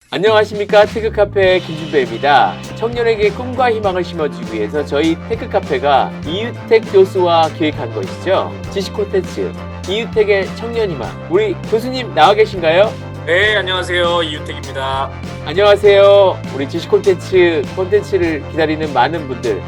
안녕하십니까. 테크카페 김준배입니다. 청년에게 꿈과 희망을 심어주기 위해서 저희 테크카페가 이유택 교수와 기획한 것이죠. 지식 콘텐츠 이유택의 청년희망. 우리 교수님 나와 계신가요? 네, 안녕하세요. 이유택입니다. 안녕하세요. 우리 지식 콘텐츠를 기다리는 많은 분들,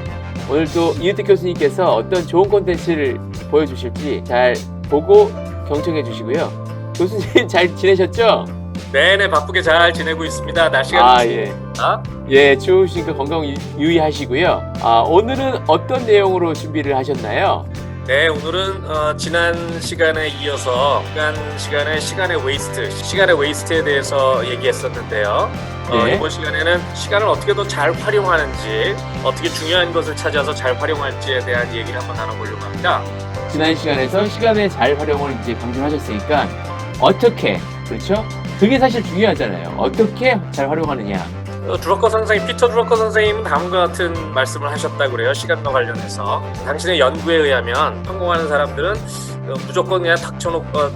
오늘도 이유택 교수님께서 어떤 좋은 콘텐츠를 보여주실지 잘 보고 경청해 주시고요. 교수님 잘 지내셨죠? 네네, 바쁘게 잘 지내고 있습니다. 날씨가 좋습니다. 예, 추우시니까 건강 유의하시고요. 오늘은 어떤 내용으로 준비를 하셨나요? 네, 오늘은 지난 시간에 이어서 시간의 웨이스트에 대해서 얘기했었는데요. 네. 이번 시간에는 시간을 어떻게 더 잘 활용하는지, 어떻게 중요한 것을 찾아서 잘 활용할지에 대한 얘기를 한번 나눠보려고 합니다. 지난 시간에서 시간의 잘 활용을 이제 강조하셨으니까 어떻게, 그렇죠? 그게 사실 중요하잖아요. 어떻게 잘 활용하느냐. 피터 drucker 선생님은 다음과 같은 말씀을 하셨다고 그래요. 시간과 관련해서. 당신의 연구에 의하면 성공하는 사람들은 무조건 그냥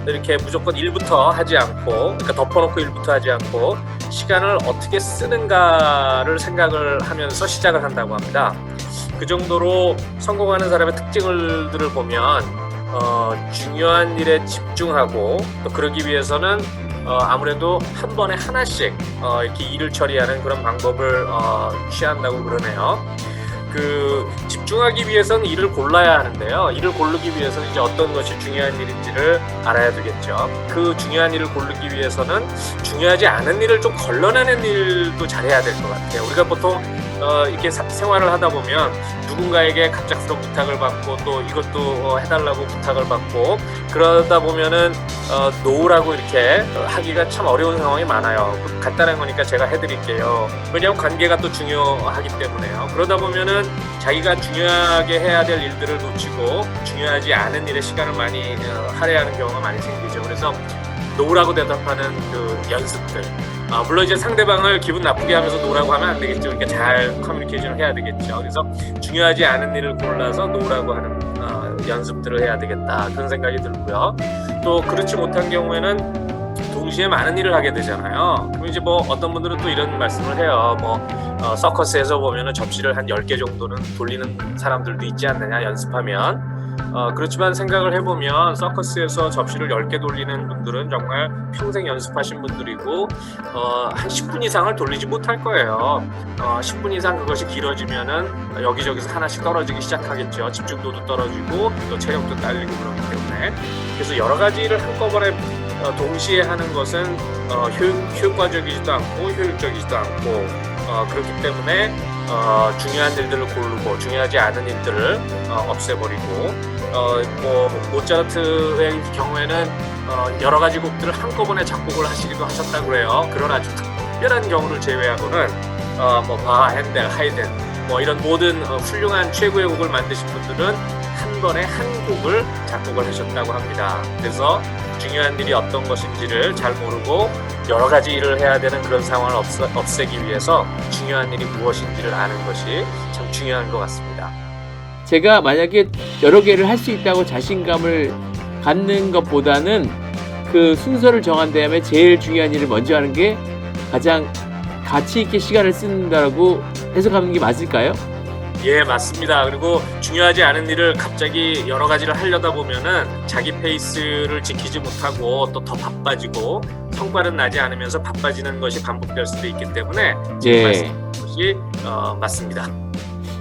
이렇게 무조건 일부터 하지 않고, 그러니까 덮어놓고 일부터 하지 않고 시간을 어떻게 쓰는가를 생각을 하면서 시작을 한다고 합니다. 그 정도로 성공하는 사람의 특징들을 보면 중요한 일에 집중하고, 또 그러기 위해서는 아무래도 한 번에 하나씩 이렇게 일을 처리하는 그런 방법을 취한다고 그러네요. 집중하기 위해서는 일을 골라야 하는데요. 일을 고르기 위해서는 이제 어떤 것이 중요한 일인지를 알아야 되겠죠. 그 중요한 일을 고르기 위해서는 중요하지 않은 일을 좀 걸러내는 일도 잘해야 될 것 같아요. 우리가 보통 이렇게 생활을 하다 보면 누군가에게 갑작스러운 부탁을 받고, 또 이것도 해달라고 부탁을 받고, 그러다 보면은 노우라고 이렇게 하기가 참 어려운 상황이 많아요. 간단한 거니까 제가 해드릴게요. 왜냐하면 관계가 또 중요하기 때문에요. 그러다 보면은 자기가 중요하게 해야 될 일들을 놓치고 중요하지 않은 일에 시간을 많이 할애하는 경우가 많이 생기죠. 그래서 노우라고 대답하는 그 연습들, 물론 이제 상대방을 기분 나쁘게 하면서 노라고 하면 안 되겠죠. 그러니까 잘 커뮤니케이션을 해야 되겠죠. 그래서 중요하지 않은 일을 골라서 노라고 하는 연습들을 해야 되겠다, 그런 생각이 들고요. 또 그렇지 못한 경우에는 동시에 많은 일을 하게 되잖아요. 그럼 이제 어떤 분들은 또 이런 말씀을 해요. 서커스에서 보면은 접시를 한 10개 정도는 돌리는 사람들도 있지 않느냐, 연습하면. 그렇지만 생각을 해보면 서커스에서 접시를 10개 돌리는 분들은 정말 평생 연습하신 분들이고, 한 10분 이상을 돌리지 못할 거예요. 10분 이상 그것이 길어지면은 여기저기서 하나씩 떨어지기 시작하겠죠. 집중도도 떨어지고 또 체력도 딸리고 그러기 때문에. 그래서 여러 가지 일을 한꺼번에 동시에 하는 것은 효과적이지도 않고 효율적이지도 않고, 그렇기 때문에 중요한 일들을 고르고 중요하지 않은 일들을 없애버리고, 모차르트의 경우에는 여러 가지 곡들을 한꺼번에 작곡을 하시기도 하셨다고 그래요. 그런 아주 특별한 경우를 제외하고는 바하, 핸델, 하이든 이런 모든 훌륭한 최고의 곡을 만드신 분들은 한 번에 한 곡을 작곡을 하셨다고 합니다. 그래서 중요한 일이 어떤 것인지를 잘 모르고 여러 가지 일을 해야 되는 그런 상황을 없애기 위해서 중요한 일이 무엇인지를 아는 것이 참 중요한 것 같습니다. 제가 만약에 여러 개를 할 수 있다고 자신감을 갖는 것보다는 그 순서를 정한 다음에 제일 중요한 일을 먼저 하는 게 가장 가치 있게 시간을 쓴다고 해석하는 게 맞을까요? 예, 맞습니다. 그리고 중요하지 않은 일을 갑자기 여러 가지를 하려다 보면은 자기 페이스를 지키지 못하고 또 더 바빠지고 성과는 나지 않으면서 바빠지는 것이 반복될 수도 있기 때문에 지금 말씀하신 것이 맞습니다.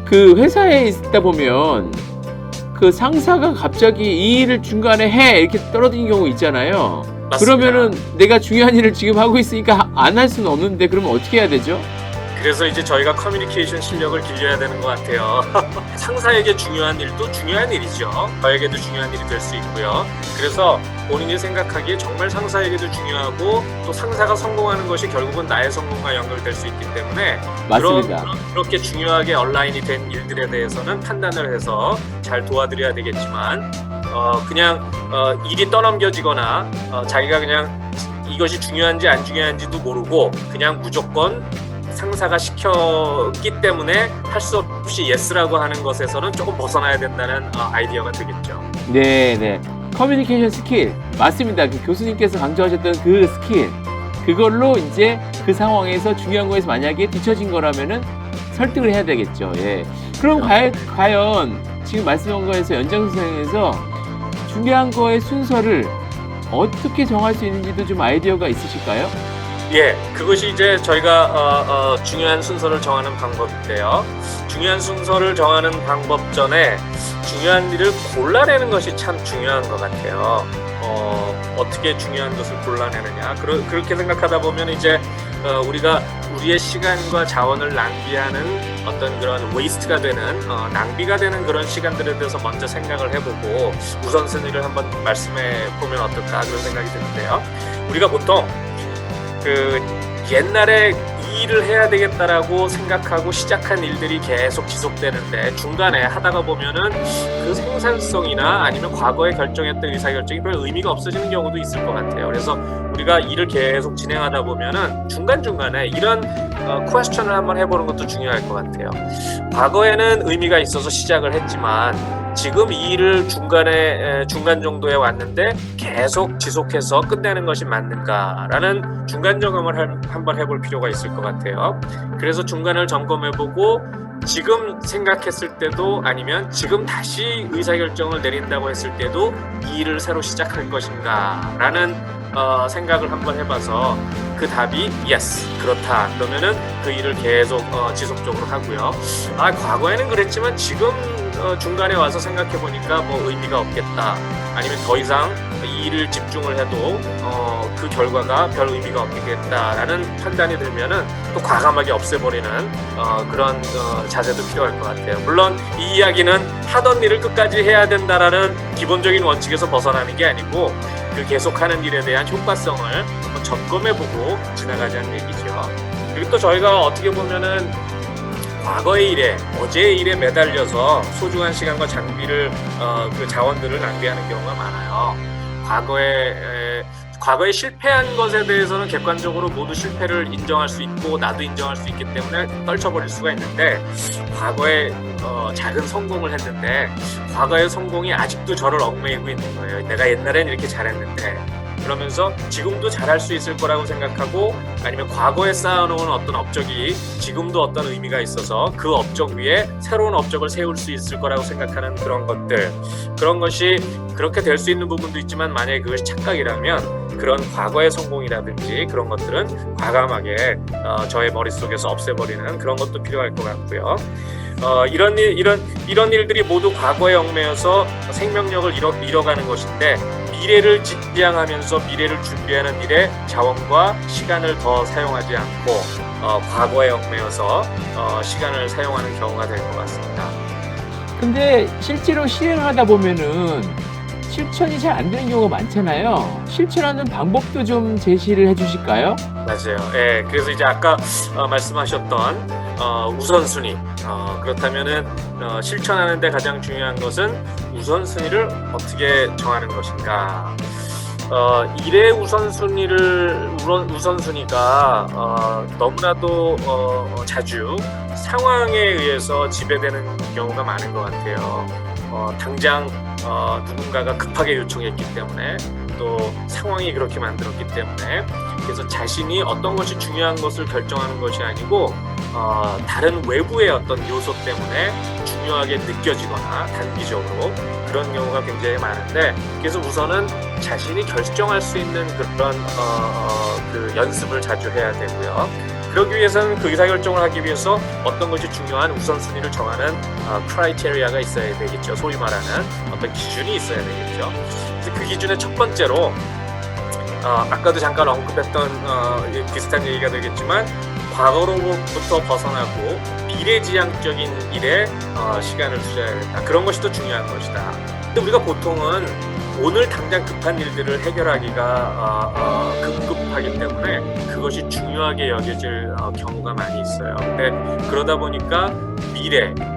그 회사에 있다 보면 그 상사가 갑자기 이 일을 중간에 해 이렇게 떨어지는 경우 있잖아요. 맞습니다. 그러면은 내가 중요한 일을 지금 하고 있으니까 안 할 수는 없는데, 그러면 어떻게 해야 되죠? 그래서 이제 저희가 커뮤니케이션 실력을 길려야 되는 것 같아요. 상사에게 중요한 일도 중요한 일이죠. 저에게도 중요한 일이 될 수 있고요. 그래서 본인이 생각하기에 정말 상사에게도 중요하고, 또 상사가 성공하는 것이 결국은 나의 성공과 연결될 수 있기 때문에 맞습니다. 그렇게 중요하게 얼라인이 된 일들에 대해서는 판단을 해서 잘 도와드려야 되겠지만, 그냥 일이 떠넘겨지거나 자기가 그냥 이것이 중요한지 안 중요한지도 모르고 그냥 무조건 상사가 시켰기 때문에 할 수 없이 예스라고 하는 것에서는 조금 벗어나야 된다는 아이디어가 되겠죠. 네. 커뮤니케이션 스킬 맞습니다. 그 교수님께서 강조하셨던 그 스킬, 그걸로 이제 그 상황에서 중요한 거에서 만약에 뒤처진 거라면은 설득을 해야 되겠죠. 예. 그럼 과연 지금 말씀한 거에서 연장선상에서 중요한 거의 순서를 어떻게 정할 수 있는지도 좀 아이디어가 있으실까요? 예, 그것이 이제 저희가 중요한 순서를 정하는 방법인데요. 중요한 순서를 정하는 방법 전에 중요한 일을 골라내는 것이 참 중요한 것 같아요. 어떻게 중요한 것을 골라내느냐. 그렇게 생각하다 보면 이제 우리가 우리의 시간과 자원을 낭비하는 어떤 그런 웨이스트가 되는 낭비가 되는 그런 시간들에 대해서 먼저 생각을 해보고 우선순위를 한번 말씀해 보면 어떨까 그런 생각이 드는데요. 우리가 보통 그 옛날에 이 일을 해야 되겠다라고 생각하고 시작한 일들이 계속 지속되는데 중간에 하다가 보면은 그 생산성이나 아니면 과거에 결정했던 의사결정이 별 의미가 없어지는 경우도 있을 것 같아요. 그래서 우리가 일을 계속 진행하다 보면은 중간중간에 이런 퀘스천을 한번 해보는 것도 중요할 것 같아요. 과거에는 의미가 있어서 시작을 했지만 지금 이 일을 중간 정도에 왔는데 계속 지속해서 끝내는 것이 맞는가라는 중간 점검을 한번 해볼 필요가 있을 것 같아요. 그래서 중간을 점검해보고 지금 생각했을 때도 아니면 지금 다시 의사결정을 내린다고 했을 때도 이 일을 새로 시작할 것인가라는 생각을 한번 해봐서 그 답이 yes 그렇다 그러면은 그 일을 계속 지속적으로 하고요. 과거에는 그랬지만 지금 중간에 와서 생각해 보니까 뭐 의미가 없겠다 아니면 더 이상 이 일을 집중을 해도 그 결과가 별 의미가 없겠다라는 판단이 들면은 또 과감하게 없애버리는 그런 자세도 필요할 것 같아요. 물론 이 이야기는 하던 일을 끝까지 해야 된다라는 기본적인 원칙에서 벗어나는 게 아니고 그 계속하는 일에 대한 효과성을 한번 점검해보고 지나가자는 얘기죠. 그리고 또 저희가 어떻게 보면은 과거의 일에, 어제의 일에 매달려서 소중한 시간과 장비를, 그 자원들을 낭비하는 경우가 많아요. 과거에 실패한 것에 대해서는 객관적으로 모두 실패를 인정할 수 있고 나도 인정할 수 있기 때문에 떨쳐버릴 수가 있는데 과거에 작은 성공을 했는데 과거의 성공이 아직도 저를 얽매이고 있는 거예요. 내가 옛날엔 이렇게 잘했는데 그러면서 지금도 잘할 수 있을 거라고 생각하고 아니면 과거에 쌓아놓은 어떤 업적이 지금도 어떤 의미가 있어서 그 업적 위에 새로운 업적을 세울 수 있을 거라고 생각하는 그런 것들 그런 것이 그렇게 될 수 있는 부분도 있지만 만약에 그것이 착각이라면 그런 과거의 성공이라든지 그런 것들은 과감하게 저의 머릿속에서 없애버리는 그런 것도 필요할 것 같고요. 이런 일들이 모두 과거에 얽매여서 생명력을 잃어가는 것인데 미래를 지향하면서 미래를 준비하는 일에 자원과 시간을 더 사용하지 않고 과거에 얽매여서 시간을 사용하는 경우가 될 것 같습니다. 근데 실제로 실행하다 보면은 실천이 잘 안 되는 경우가 많잖아요. 실천하는 방법도 좀 제시를 해주실까요? 맞아요. 예, 그래서 이제 아까 말씀하셨던 우선순위. 그렇다면은 실천하는데 가장 중요한 것은 우선순위를 어떻게 정하는 것인가. 일의 우선순위가 너무나도 자주 상황에 의해서 지배되는 경우가 많은 것 같아요. 당장 누군가가 급하게 요청했기 때문에 또 상황이 그렇게 만들었기 때문에 그래서 자신이 어떤 것이 중요한 것을 결정하는 것이 아니고 다른 외부의 어떤 요소 때문에 중요하게 느껴지거나 단기적으로 그런 경우가 굉장히 많은데 그래서 우선은 자신이 결정할 수 있는 그런 그 연습을 자주 해야 되고요. 그러기 위해서는 그 의사결정을 하기 위해서 어떤 것이 중요한 우선순위를 정하는 크라이테리아가 있어야 되겠죠. 소위 말하는 어떤 기준이 있어야 되겠죠. 그래서 그 기준의 첫 번째로 아까도 잠깐 언급했던 비슷한 얘기가 되겠지만 과거로부터 벗어나고 미래지향적인 일에 시간을 투자해야 된다. 그런 것이 더 중요한 것이다. 근데 우리가 보통은 오늘 당장 급한 일들을 해결하기가 급하기 때문에 그것이 중요하게 여겨질 경우가 많이 있어요. 근데 그러다 보니까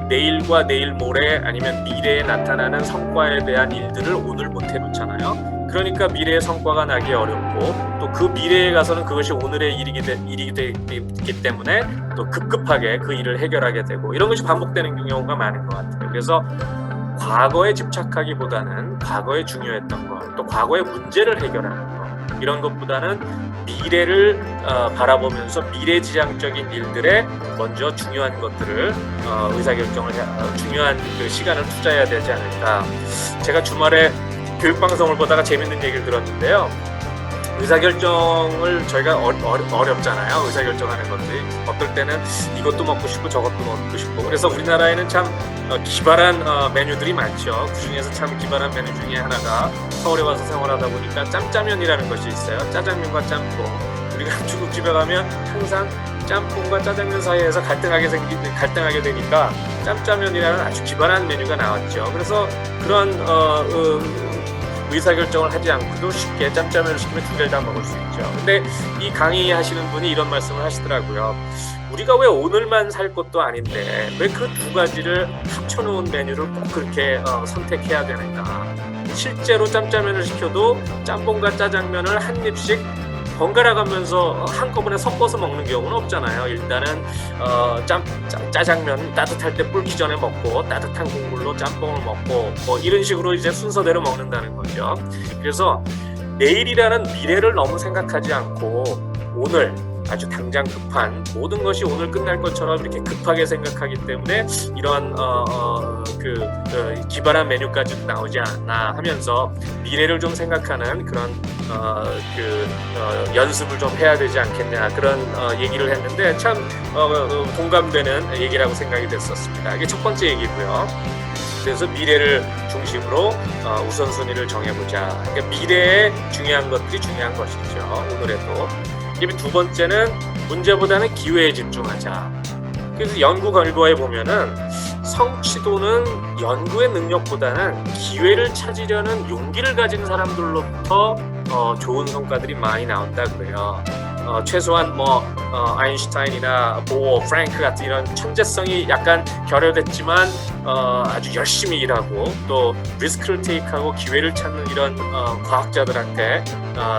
내일과 내일 모레 아니면 미래에 나타나는 성과에 대한 일들을 오늘 못 해놓잖아요. 그러니까 미래의 성과가 나기 어렵고 또 그 미래에 가서는 그것이 오늘의 일이 되기 때문에 또 급급하게 그 일을 해결하게 되고 이런 것이 반복되는 경우가 많은 것 같아요. 그래서 과거에 집착하기보다는 과거에 중요했던 것, 또 과거의 문제를 해결하는 것 이런 것보다는 미래를 바라보면서 미래지향적인 일들에 먼저 중요한 것들을 의사결정을 중요한 그 시간을 투자해야 되지 않을까. 제가 주말에 교육방송을 보다가 재밌는 얘기를 들었는데요. 의사결정을 저희가 어렵잖아요. 의사결정하는 것들이 어떨 때는 이것도 먹고 싶고 저것도 먹고 싶고. 그래서 우리나라에는 참 기발한 메뉴들이 많죠. 그중에서 참 기발한 메뉴 중에 하나가 서울에 와서 생활하다 보니까 짬짜면이라는 것이 있어요. 짜장면과 짬뽕. 우리가 중국집에 가면 항상 짬뽕과 짜장면 사이에서 갈등하게 되니까 짬짜면이라는 아주 기발한 메뉴가 나왔죠. 그래서 그런 의사결정을 하지 않고도 쉽게 짬짜면을 시키면 두 개를 다 먹을 수 있죠. 근데 이 강의하시는 분이 이런 말씀을 하시더라고요. 우리가 왜 오늘만 살 것도 아닌데 왜 그 두 가지를 합쳐놓은 메뉴를 꼭 그렇게 선택해야 되는가. 실제로 짬짜면을 시켜도 짬뽕과 짜장면을 한 입씩 번갈아 가면서 한꺼번에 섞어서 먹는 경우는 없잖아요. 일단은 짜장면 따뜻할 때 불기 전에 먹고 따뜻한 국물로 짬뽕을 먹고 뭐 이런 식으로 이제 순서대로 먹는다는 거죠. 그래서 내일이라는 미래를 너무 생각하지 않고 오늘 아주 당장 급한 모든 것이 오늘 끝날 것처럼 이렇게 급하게 생각하기 때문에 이런 기발한 메뉴까지 나오지 않나 하면서 미래를 좀 생각하는 그런 연습을 좀 해야 되지 않겠냐 그런 얘기를 했는데 참 공감되는 얘기라고 생각이 됐었습니다. 이게 첫 번째 얘기고요. 그래서 미래를 중심으로 우선순위를 정해보자. 그러니까 미래에 중요한 것들이 중요한 것이죠. 오늘에도. 두 번째는 문제보다는 기회에 집중하자. 그래서 연구 결과에 보면은 성취도는 연구의 능력보다는 기회를 찾으려는 용기를 가진 사람들로부터 좋은 성과들이 많이 나온다 그래요. 최소한 아인슈타인이나 보어, 프랭크 같은 이런 천재성이 약간 결여됐지만 아주 열심히 일하고 또 리스크를 테이크하고 기회를 찾는 이런 과학자들한테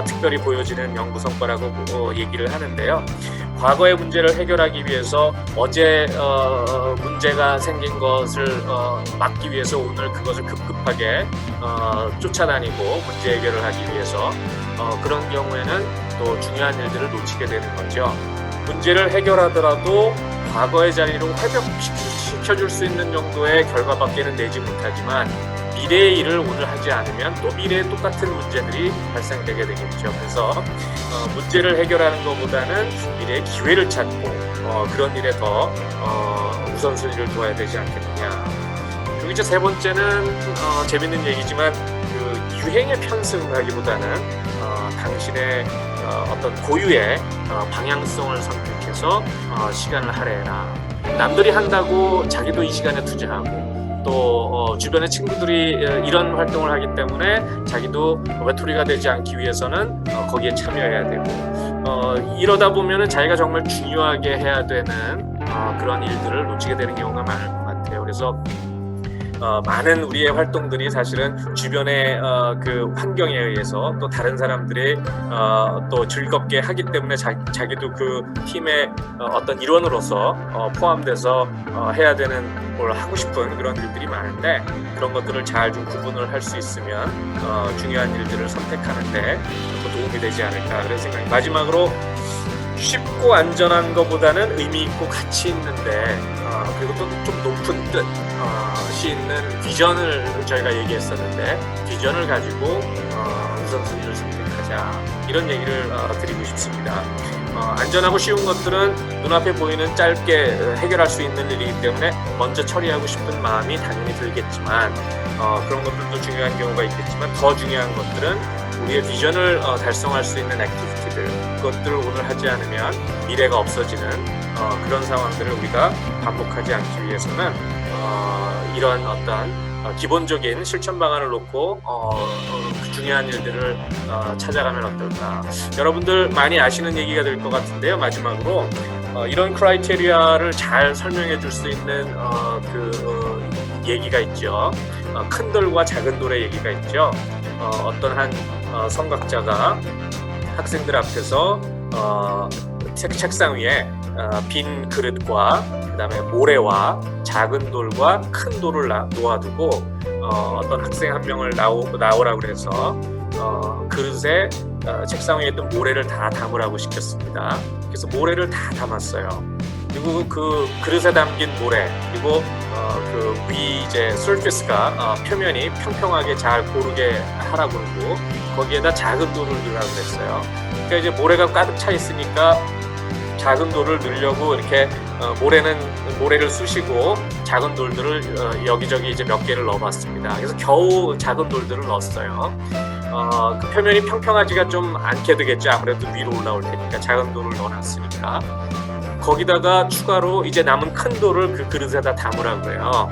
특별히 보여지는 연구 성과라고 얘기를 하는데요. 과거의 문제를 해결하기 위해서 어제 문제가 생긴 것을 막기 위해서 오늘 그것을 급급하게 쫓아다니고 문제 해결을 하기 위해서 그런 경우에는 또 중요한 일들을 놓치게 되는 거죠. 문제를 해결하더라도 과거의 자리로 회복시켜줄 수 있는 정도의 결과밖에는 내지 못하지만 미래의 일을 오늘 하지 않으면 또 미래에 똑같은 문제들이 발생되게 되겠죠. 그래서 문제를 해결하는 것보다는 미래의 기회를 찾고 그런 일에 더 우선순위를 둬야 되지 않겠느냐. 그리고 이제 세 번째는 재밌는 얘기지만 그 유행에 편승하기보다는 당신의 어떤 고유의 방향성을 선택해서 시간을 할애해라. 남들이 한다고 자기도 이 시간에 투자하고 또 주변의 친구들이 이런 활동을 하기 때문에 자기도 외톨이가 되지 않기 위해서는 거기에 참여해야 되고 이러다 보면은 자기가 정말 중요하게 해야 되는 그런 일들을 놓치게 되는 경우가 많을 것 같아요. 그래서 많은 우리의 활동들이 사실은 주변의 그 환경에 의해서 또 다른 사람들이 또 즐겁게 하기 때문에 자기도 그 팀의 어떤 일원으로서 포함돼서 해야 되는 뭘 하고 싶은 그런 일들이 많은데 그런 것들을 잘 좀 구분을 할 수 있으면 중요한 일들을 선택하는데 또 도움이 되지 않을까 그런 생각이. 마지막으로 쉽고 안전한 것보다는 의미 있고 가치 있는데 그리고 또 좀 높은 뜻이 있는 비전을 저희가 얘기했었는데 비전을 가지고 우선순위를 선택하자 이런 얘기를 드리고 싶습니다. 안전하고 쉬운 것들은 눈앞에 보이는 짧게 해결할 수 있는 일이기 때문에 먼저 처리하고 싶은 마음이 당연히 들겠지만 그런 것들도 중요한 경우가 있겠지만 더 중요한 것들은 우리의 비전을 달성할 수 있는 액티비티들 그것들을 오늘 하지 않으면 미래가 없어지는 그런 상황들을 우리가 반복하지 않기 위해서는 이런 어떤 기본적인 실천 방안을 놓고 중요한 일들을 찾아가면 어떨까. 여러분들 많이 아시는 얘기가 될 것 같은데요. 마지막으로 이런 크라이테리아를 잘 설명해 줄 수 있는 얘기가 있죠. 큰 돌과 작은 돌의 얘기가 있죠. 어떤 한 성각자가 학생들 앞에서 책상 위에 빈 그릇과 그다음에 모래와 작은 돌과 큰 돌을 놓아두고 어떤 학생 한 명을 나오라고 그래서 그릇에 책상 위에 있던 모래를 다 담으라고 시켰습니다. 그래서 모래를 다 담았어요. 그리고 그 그릇에 담긴 모래, 그리고 그 위 이제 surface가 표면이 평평하게 잘 고르게 하라고 그러고 거기에다 작은 돌을 넣으라고 그랬어요. 그러니까 이제 모래가 가득 차 있으니까 작은 돌을 넣으려고 이렇게 모래를 쑤시고 작은 돌들을 여기저기 이제 몇 개를 넣어봤습니다. 그래서 겨우 작은 돌들을 넣었어요. 그 표면이 평평하지가 좀 않게 되겠죠. 아무래도 위로 올라올 테니까 작은 돌을 넣어놨으니까. 거기다가 추가로 이제 남은 큰 돌을 그 그릇에다 담으라고 해요.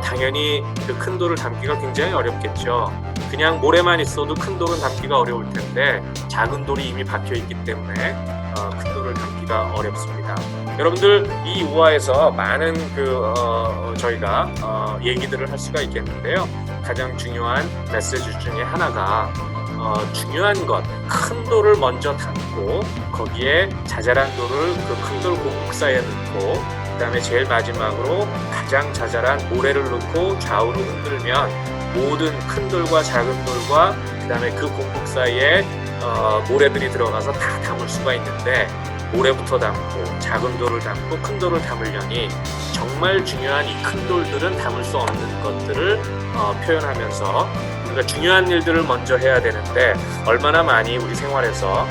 당연히 그 큰 돌을 담기가 굉장히 어렵겠죠. 그냥 모래만 있어도 큰 돌은 담기가 어려울 텐데 작은 돌이 이미 박혀 있기 때문에 큰 돌을 담기가 어렵습니다. 여러분들 이 우화에서 많은 저희가 얘기들을 할 수가 있겠는데요. 가장 중요한 메시지 중에 하나가 중요한 것, 큰 돌을 먼저 담고 거기에 자잘한 돌을 그 큰 돌 공국 사이에 넣고 그 다음에 제일 마지막으로 가장 자잘한 모래를 넣고 좌우로 흔들면 모든 큰 돌과 작은 돌과 그 다음에 그 공국 사이에 모래들이 들어가서 다 담을 수가 있는데 모래부터 담고 작은 돌을 담고 큰 돌을 담으려니 정말 중요한 이 큰 돌들은 담을 수 없는 것들을 표현하면서 우리가 중요한 일들을 먼저 해야 되는데 얼마나 많이 우리 생활에서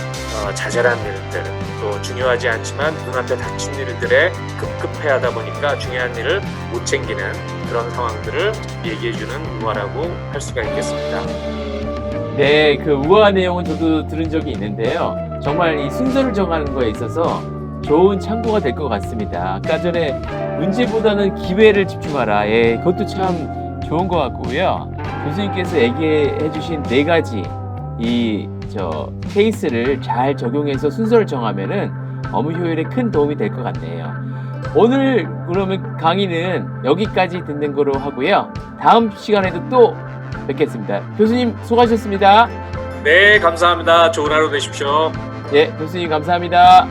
자잘한 일들 또 중요하지 않지만 눈앞에 닥친 일들에 급급해 하다 보니까 중요한 일을 못 챙기는 그런 상황들을 얘기해주는 우화라고 할 수가 있겠습니다. 네, 그 우화 내용은 저도 들은 적이 있는데요. 정말 이 순서를 정하는 거에 있어서 좋은 참고가 될 것 같습니다. 아까 전에 문제보다는 기회를 집중하라. 예, 그것도 참 좋은 것 같고요. 교수님께서 얘기해 주신 4가지 케이스를 잘 적용해서 순서를 정하면은 업무 효율에 큰 도움이 될 것 같네요. 오늘 그러면 강의는 여기까지 듣는 거로 하고요. 다음 시간에도 또 뵙겠습니다. 교수님 수고하셨습니다. 네, 감사합니다. 좋은 하루 되십시오. 예, 교수님 감사합니다.